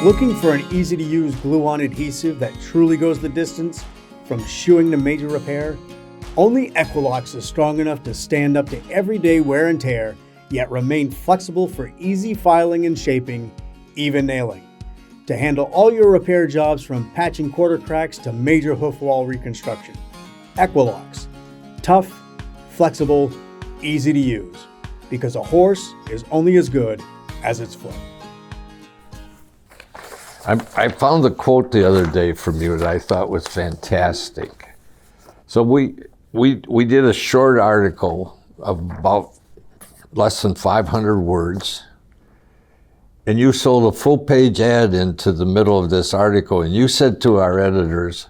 Looking for an easy-to-use glue-on adhesive that truly goes the distance, from shoeing to major repair? Only Equilux is strong enough to stand up to everyday wear and tear, yet remain flexible for easy filing and shaping, even nailing. To handle all your repair jobs from patching quarter cracks to major hoof wall reconstruction. Equilux. Tough, flexible, easy to use. Because a horse is only as good as its foot. I found a quote the other day from you that I thought was fantastic. So we did a short article of about less than 500 words, and you sold a full-page ad into the middle of this article, and you said to our editors,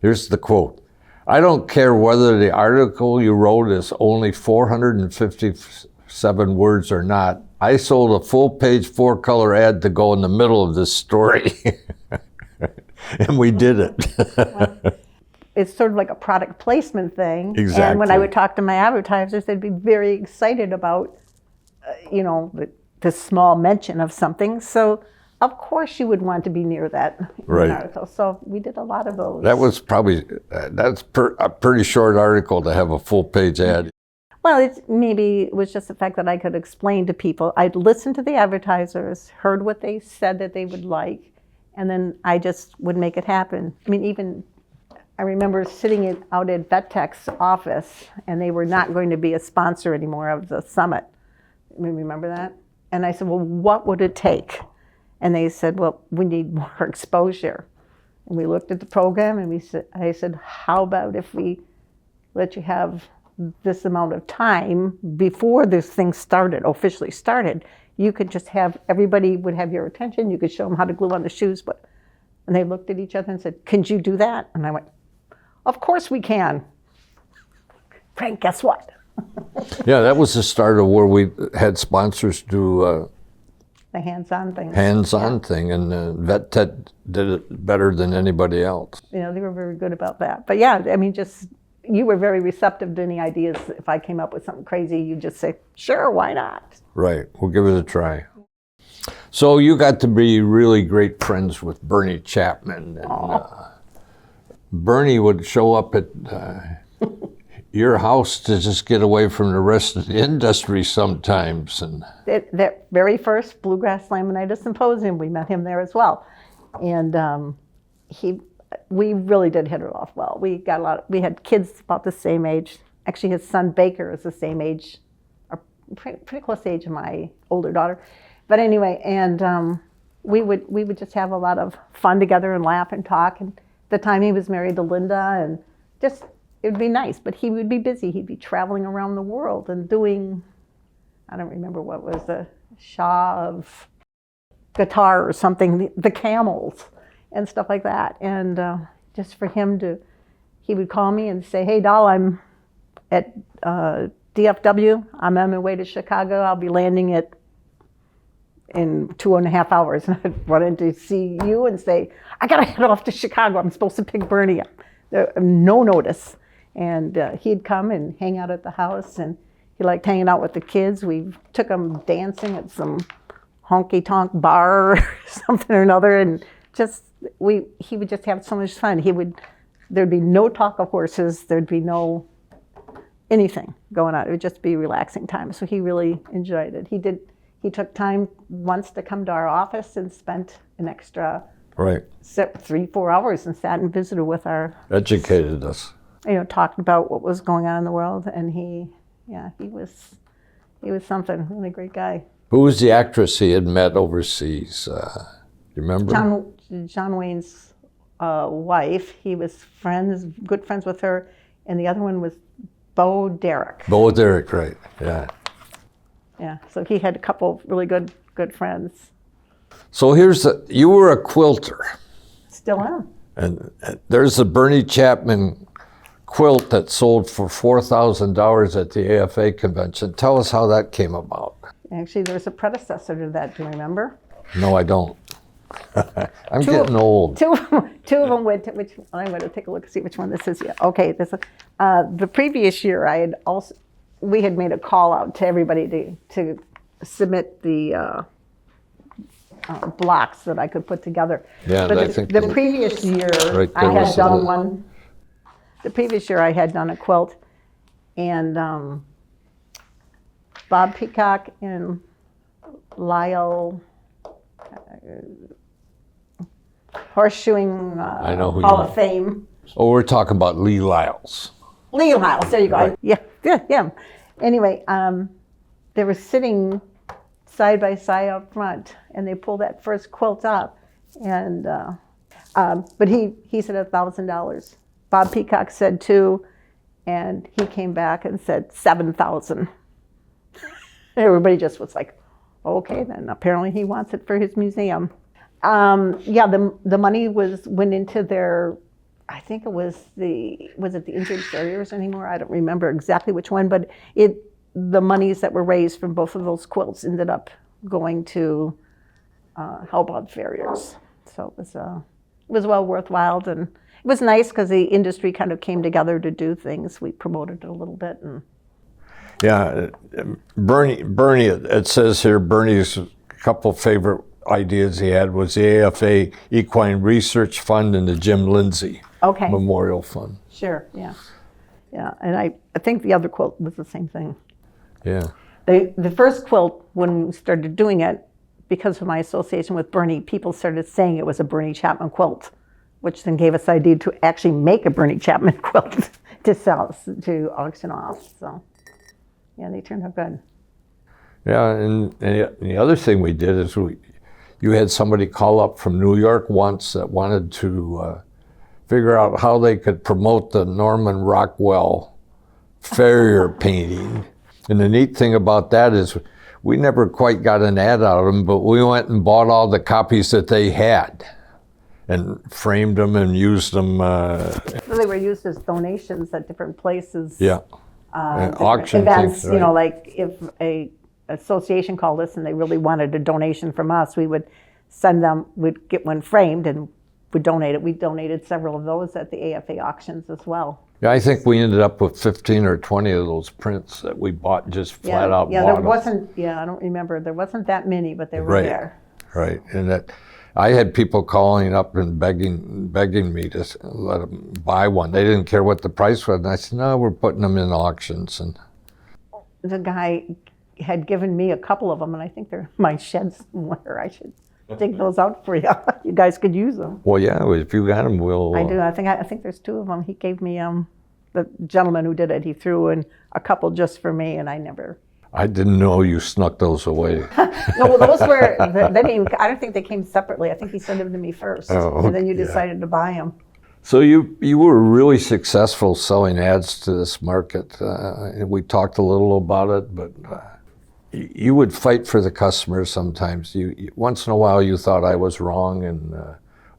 here's the quote, "I don't care whether the article you wrote is only 457 words or not. I sold a full-page 4-color ad to go in the middle of this story." And we did it. Well, it's sort of like a product placement thing. Exactly. And when I would talk to my advertisers, they'd be very excited about, the small mention of something. So, of course, you would want to be near that Right. article. So we did a lot of those. That was probably, a pretty short article to have a full-page ad. Well, it was just the fact that I could explain to people. I'd listen to the advertisers, heard what they said that they would like, and then I just would make it happen. I mean, I remember sitting out at VetTech's office, and they were not going to be a sponsor anymore of the summit. Remember that? And I said, well, what would it take? And they said, well, we need more exposure. And we looked at the program, and I said, how about if we let you have this amount of time before this thing officially started? You could just everybody would have your attention. You could show them how to glue on the shoes. And they looked at each other and said, can you do that? And I went, of course we can. Frank, guess what? Yeah, that was the start of where we had sponsors do the hands-on thing. Thing, and VetTech did it better than anybody else. They were very good about that. But yeah, you were very receptive to any ideas. If I came up with something crazy, you'd just say, sure, why not? Right, we'll give it a try. So you got to be really great friends with Bernie Chapman. And, Bernie would show up at your house to just get away from the rest of the industry sometimes. And that very first Bluegrass Laminitis Symposium, we met him there as well. And we really did hit it off well. We had kids about the same age. Actually, his son Baker is the same age, or pretty close to the age of my older daughter. But anyway, and we would just have a lot of fun together and laugh and talk. And at the time he was married to Linda, and just it would be nice. But he would be busy. He'd be traveling around the world and doing, I don't remember what was the Shaw of guitar or something, the Camels and stuff like that. And just for him he would call me and say, hey, doll, I'm at DFW. I'm on my way to Chicago. I'll be landing in 2.5 hours. And I'd run in to see you and say, I got to head off to Chicago. I'm supposed to pick Bernie up. No notice. And he'd come and hang out at the house, and he liked hanging out with the kids. We took him dancing at some honky-tonk bar or something or another, and he would just have so much fun. There'd be no talk of horses. There'd be no anything going on. It would just be relaxing time. So he really enjoyed it. He took time once to come to our office and spent an extra 3-4 hours and sat and visited with our... Educated us. Talked about what was going on in the world. And he was something, really great guy. Who was the actress he had met overseas? You remember? John Wayne's wife. He was good friends with her. And the other one was Bo Derek. Bo Derek, right, yeah. Yeah, so he had a couple really good friends. So you were a quilter. Still am. And there's a Bernie Chapman quilt that sold for $4,000 at the AFA convention. Tell us how that came about. Actually, there's a predecessor to that, do you remember? No, I don't. I'm getting old. Two of them went to, I'm going to take a look and see which one this is. Yeah. Okay, the previous year we had made a call out to everybody to submit the blocks that I could put together. Yeah, But I think the previous year, right I there had was done the- one. The previous year, I had done a quilt, and Bob Peacock and Lyle Horseshoeing I know who Hall you of Fame. Oh, we're talking about Lee Lyles. Lee Lyles, there you go. Right. Yeah. Anyway, they were sitting side by side up front, and they pulled that first quilt up, and but he said $1,000. Bob Peacock said $2,000, and he came back and said $7,000. Everybody just was like, okay, then apparently he wants it for his museum. The money went into their, I think it was it the Injured Farriers anymore? I don't remember exactly which one, but the monies that were raised from both of those quilts ended up going to help out Farriers. So it was well worthwhile, and it was nice because the industry kind of came together to do things. We promoted it a little bit. And Yeah, Bernie, it says here, Bernie's couple favorite ideas he had was the AFA Equine Research Fund and the Jim Lindsay Okay. Memorial Fund. Sure, yeah. And I think the other quilt was the same thing. Yeah. The first quilt, when we started doing it, because of my association with Bernie, people started saying it was a Bernie Chapman quilt, which then gave us the idea to actually make a Bernie Chapman quilt to sell, to auction off. So, yeah, they turned out good. Yeah, and the other thing we did is you had somebody call up from New York once that wanted to figure out how they could promote the Norman Rockwell Farrier painting. And the neat thing about that is we never quite got an ad out of them, but we went and bought all the copies that they had and framed them and used them. So they were used as donations at different places. Yeah. Different Auction events, things, right. like if a association called us and they really wanted a donation from us, we would send them, we'd get one framed and would donate it. We donated several of those at the AFA auctions as well. Yeah, I think we ended up with 15 or 20 of those prints that we bought just flat out. Yeah, bought there them. wasn't, I don't remember, there wasn't that many, but they were Right. there. Right, and that I had people calling up and begging me to let them buy one. They didn't care what the price was, and I said, "No, we're putting them in auctions." And The guy had given me a couple of them, and I think they're in my shed somewhere. I should dig those out for you. You guys could use them. well, yeah, if you got them, we'll. I do. I think there's two of them. He gave me the gentleman who did it. He threw in a couple just for me, and I never. I didn't know you snuck those away. No, well, those were. I don't think they came separately. I think he sent them to me first, Oh, and then you yeah. decided to buy them. So you were really successful selling ads to this market. And we talked a little about it, but you would fight for the customers sometimes. You once in a while you thought I was wrong and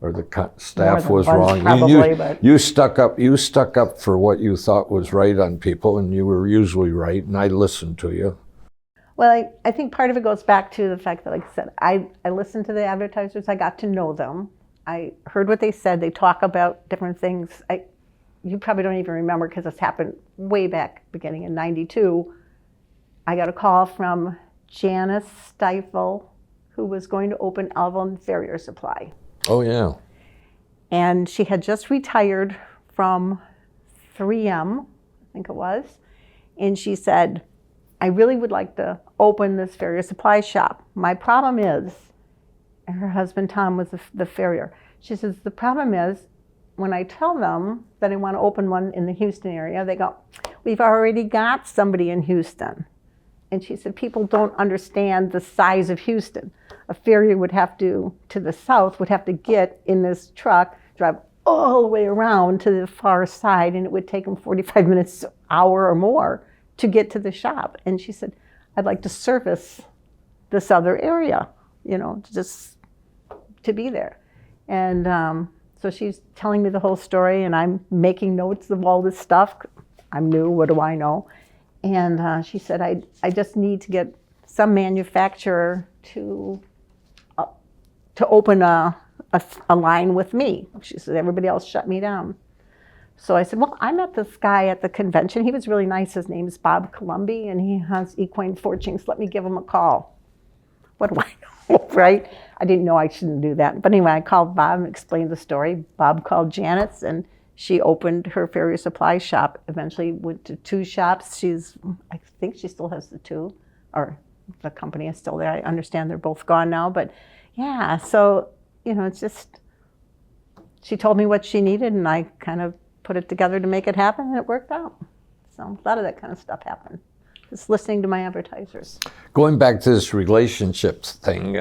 or the staff than was once, wrong. probably, but- You stuck up. You stuck up for what you thought was right on people, and you were usually right. And I listened to you. Well, I think part of it goes back to the fact that, like I said, I listened to the advertisers. I got to know them. I heard what they said. They talk about different things. You probably don't even remember because this happened way back beginning in '92. I got a call from Janice Stifel, who was going to open Alvin Farrier Supply. Oh yeah. And she had just retired from 3M, I think it was. And she said, I really would like to open this Farrier Supply shop. My problem is, and her husband Tom was the farrier. She says, the problem is, when I tell them that I want to open one in the Houston area, they go, we've already got somebody in Houston. And she said, people don't understand the size of Houston. A farrier would have to the south, would have to get in this truck, drive all the way around to the far side, and it would take them 45 minutes, an hour or more to get to the shop. And she said, I'd like to service this other area, just to be there. And so she's telling me the whole story, and I'm making notes of all this stuff. I'm new, what do I know? And she said, I just need to get some manufacturer to open a line with me. She said, everybody else shut me down. So I said, well, I met this guy at the convention. He was really nice. His name's Bob Columbi, and he has equine fortunes. Let me give him a call. What do I know, right? I didn't know I shouldn't do that. But anyway, I called Bob and explained the story. Bob called Janet's, and she opened her Farrier supply shop. Eventually went to 2 shops. I think she still has the 2, or the company is still there. I understand they're both gone now. But yeah, so, it's just, she told me what she needed, and I kind of put it together to make it happen, and it worked out. So a lot of that kind of stuff happened. Just listening to my advertisers. Going back to this relationships thing,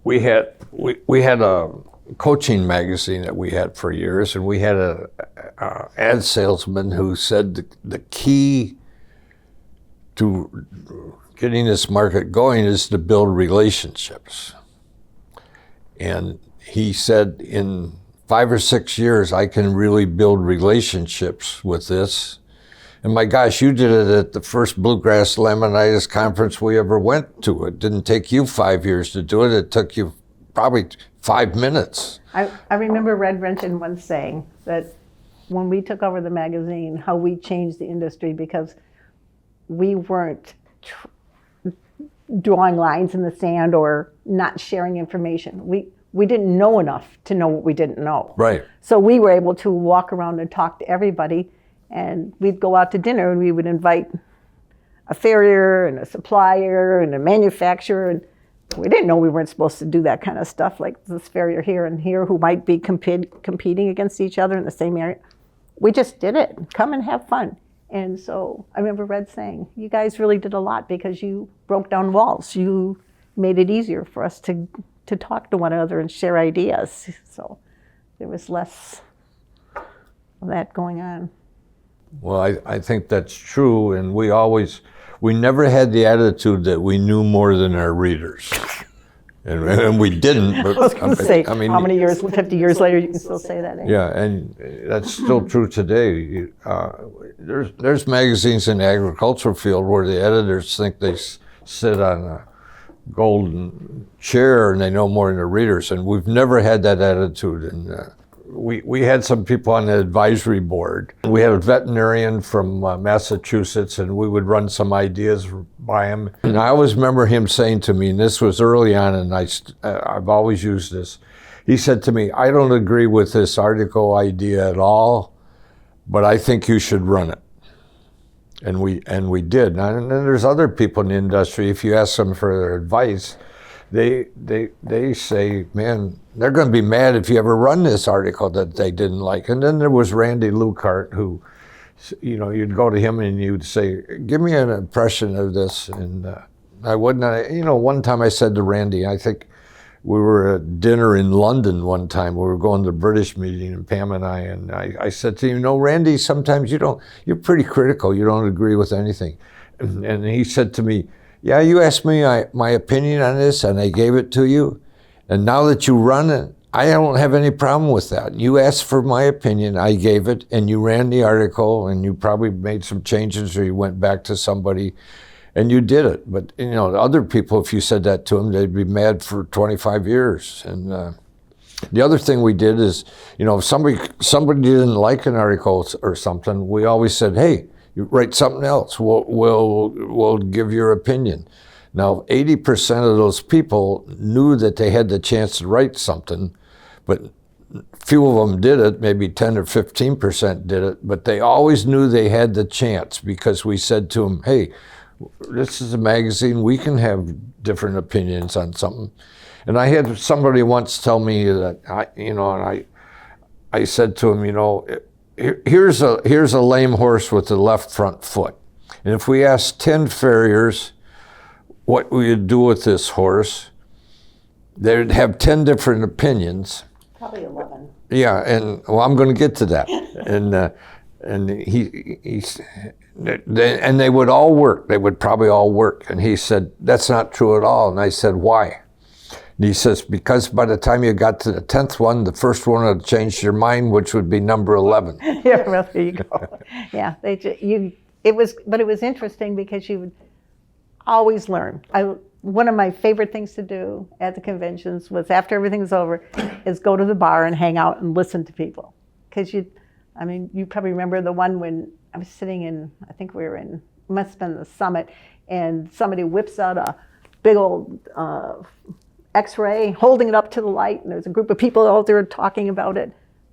we had a coaching magazine that we had for years, and we had a ad salesman who said the key to getting this market going is to build relationships. And he said, in 5 or 6 years, I can really build relationships with this. And my gosh, you did it at the first Bluegrass Laminitis conference we ever went to. It didn't take you 5 years to do it. It took you probably 5 minutes. I remember Red Wrenchen once saying that when we took over the magazine, how we changed the industry, because we weren't drawing lines in the sand or not sharing information. We didn't know enough to know what we didn't know. Right. So we were able to walk around and talk to everybody, and we'd go out to dinner and we would invite a farrier and a supplier and a manufacturer, and we didn't know we weren't supposed to do that kind of stuff, like this farrier here and here who might be competing against each other in the same area. We just did it. Come and have fun. And so I remember Red saying, you guys really did a lot because you broke down walls. You made it easier for us to talk to one another and share ideas. So there was less of that going on. Well, I think that's true, and we never had the attitude that we knew more than our readers. And we didn't. But, I was going to say, I mean, how many years, 50 years later, you can still say that? Eh? Yeah, and that's still true today. There's magazines in the agricultural field where the editors think they sit on a golden chair and they know more than the readers, and we've never had that attitude. And we had some people on the advisory board. We had a veterinarian from Massachusetts, and we would run some ideas by him. And I always remember him saying to me, and this was early on, and I've always used this. He said to me, I don't agree with this article idea at all, but I think you should run it. And we did. And then there's other people in the industry, if you ask them for their advice, they say, man, they're going to be mad if you ever run this article that they didn't like. And then there was Randy Lukart, who, you'd go to him and you'd say, give me an impression of this. And I wouldn't, one time I said to Randy, I think we were at dinner in London one time. We were going to the British meeting, and Pam and I said to him, Randy, sometimes you're pretty critical. You don't agree with anything. And he said to me, yeah, you asked me my opinion on this, and I gave it to you. And now that you run it, I don't have any problem with that. You asked for my opinion, I gave it, and you ran the article, and you probably made some changes, or you went back to somebody, and you did it. But other people, if you said that to them, they'd be mad for 25 years. And the other thing we did is, if somebody didn't like an article or something, we always said, hey, you write something else. We'll give your opinion. Now, 80% of those people knew that they had the chance to write something, but few of them did it. Maybe 10 or 15% did it, but they always knew they had the chance, because we said to them, hey, this is a magazine. We can have different opinions on something. And I had somebody once tell me that, I said to him, here's a lame horse with the left front foot. And if we asked 10 farriers what we would do with this horse, they'd have 10 different opinions. Probably 11. Yeah, and I'm going to get to that. And they would all work. They would probably all work. And he said, that's not true at all. And I said, why? And he says, because by the time you got to the 10th one, the first one would change your mind, which would be number 11. Yeah, well, there you go. Yeah, it was interesting because you would always learn. One of my favorite things to do at the conventions was, after everything's over, is go to the bar and hang out and listen to people. Because you probably remember the one when I was sitting in, I think we were in, must have been the Summit, and somebody whips out a big old X-ray, holding it up to the light, and there's a group of people out there talking about it.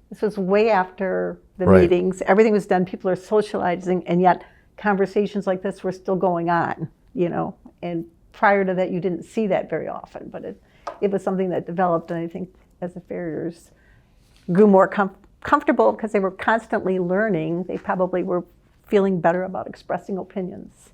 This was way after the Right. meetings. Everything was done. People are socializing, and yet conversations like this were still going on, you know. And prior to that, you didn't see that very often, but it was something that developed, and I think as the Farriers grew more comfortable because they were constantly learning, they probably were feeling better about expressing opinions.